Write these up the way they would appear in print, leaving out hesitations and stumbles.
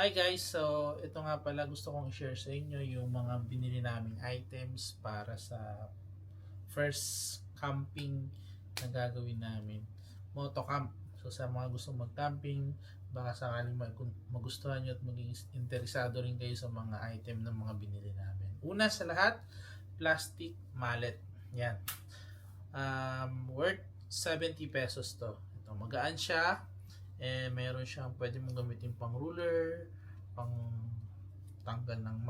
Hi guys! So, ito nga pala gusto kong i-share sa inyo yung mga binili naming items para sa first camping na gagawin namin. Motocamp. So, sa mga gustong mag-camping, baka sakaling magustuhan nyo at maging interesado rin kayo sa mga item ng mga binili namin. Una sa lahat, plastic mallet. Yan. Worth 70 pesos to. Ito, magaan siya. Meron siyang pwede mong gamitin pang ruler, pang tanggal ng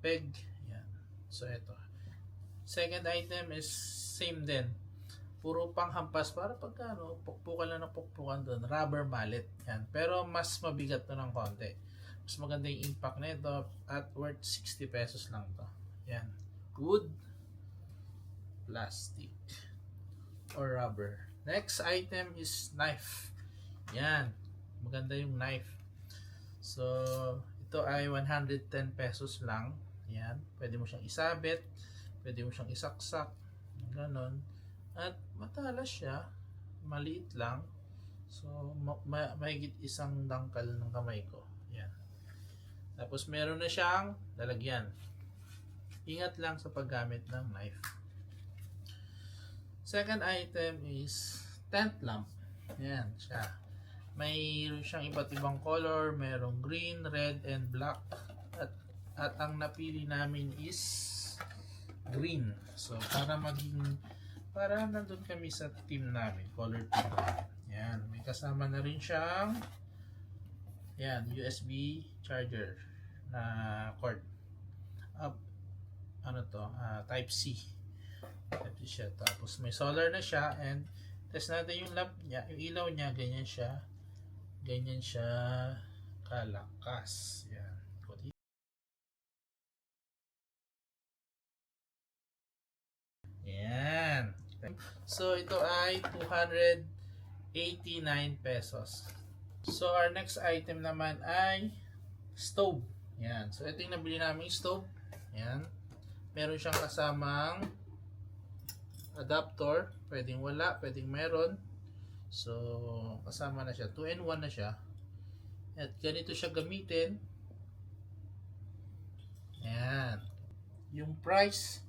peg. Yan. So, ito. Second item is same din. Puro pang hampas para pagka pukpukan lang ng pukpukan doon. Rubber mallet. Yan. Pero mas mabigat to ng konti. Mas maganda yung impact nito at worth 60 pesos lang to. Yan. Wood, plastic, or rubber. Next item is knife. Yan. Maganda yung knife. So, ito ay 110 pesos lang. Yan. Pwede mo siyang isabit. Pwede mo siyang isaksak. Ganon. At matalas siya. Maliit lang. So, mahigit isang dangkal ng kamay ko. Yan. Tapos, meron na siyang lalagyan. Ingat lang sa paggamit ng knife. Second item is tent lamp. Yan siya. Mayroon siyang iba't ibang color. Merong green, red, and black. At ang napili namin is green. So, para nandun kami sa team namin. Color team namin. Yan. May kasama na rin siyang USB charger na cord. Type-C. Siya. Tapos may solar na siya and test natin yung lamp niya, yung ilaw niya, ganyan siya kalakas. Yan. Yan. So ito ay 289 pesos. So our next item naman ay stove. Yan. So ito yung nabili namin stove. Yan. Meron siyang kasamang adapter, pwedeng wala, pwedeng meron. So, kasama na siya. 2-in-1 na siya. At ganito siya gamitin. Ayan. Yung price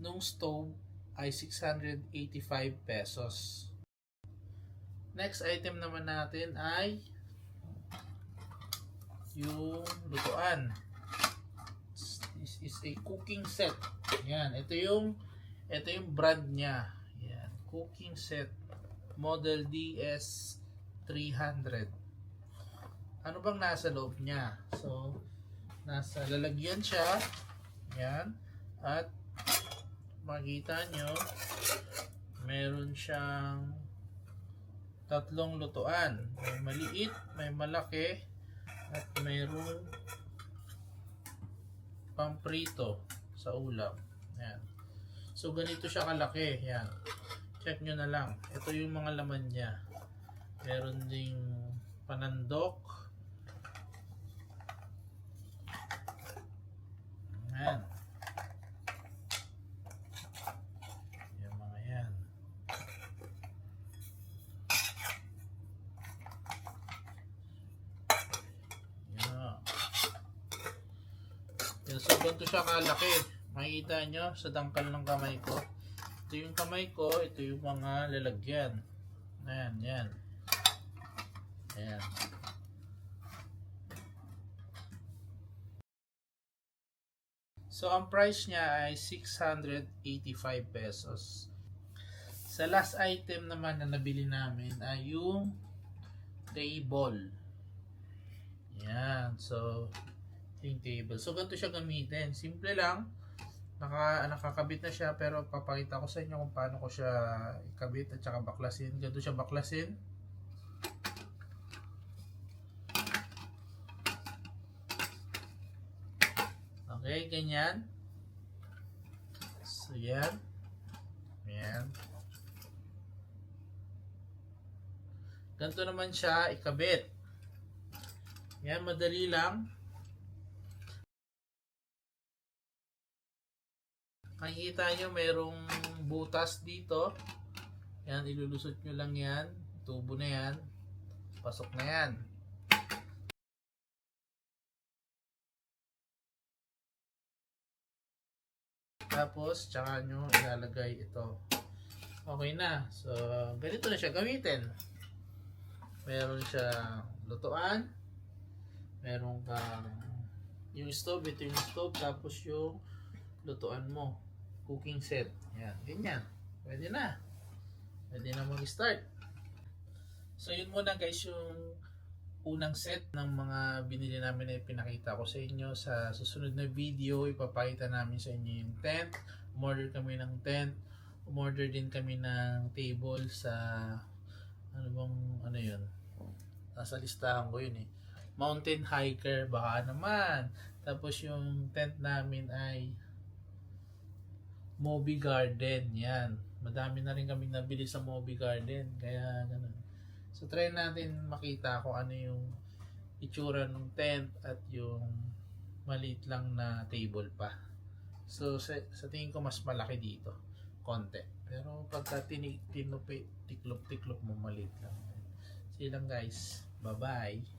nung stove ay 685 pesos. Next item naman natin ay yung lutuan. This is a cooking set. Ayan. Ito yung brand niya. Yan. Cooking set. Model DS300. Ano bang nasa loob niya? So, nasa lalagyan siya. Yan. At makita nyo, meron siyang tatlong lutuan. May maliit, may malaki, at mayroong pamprito sa ulam. Yan. So, ganito siya kalaki. Yan. Check nyo na lang. Ito yung mga laman niya. Meron ding panandok. Yan. Yung mga yan. Yan. So, ganito siya kalaki. Makikita nyo sa dangkal ng kamay ko. Ito yung kamay ko, ito yung mga lalagyan. Ayan, yan. Ayan. So, ang price niya ay 685 pesos. Sa last item naman na nabili namin ay yung table. Yan. So, yung table. So, ganito siya gamitin. Simple lang. Nakakabit na siya pero papakita ko sa inyo kung paano ko siya ikabit at saka baklasin. Ganito siya baklasin. Okay, ganyan. So, yan. Yan. Ganito naman siya ikabit. Yan, madali lang. Makikita nyo mayroong butas dito. Yan, ilulusot nyo lang yan. Tubo na yan. Pasok na yan. Tapos, tsaka nyo ilalagay ito. Okay na. So, ganito na siya gamitin. Meron siya lutuan. Meron kang yung stove. Ito yung stove. Tapos yung lutuan mo. Cooking set. Yan. Ganyan. Pwede na. Pwede na mag-start. So, yun muna guys yung unang set ng mga binili namin na ipinakita ko sa inyo. Sa susunod na video, ipapakita namin sa inyo yung tent. Umorder kami ng tent. Umorder din kami ng table sa ano yun? Nasa listahan ko yun eh. Mountain hiker, baka naman. Tapos yung tent namin ay Moby Garden. Yan. Madami na rin kami nabili sa Moby Garden. Kaya ganun. So, try natin makita kung ano yung itsura ng tent at yung maliit lang na table pa. So, sa tingin ko mas malaki dito. Konti. Pero pagka tiklop-tiklop mo, maliit lang. See you lang guys. Bye-bye.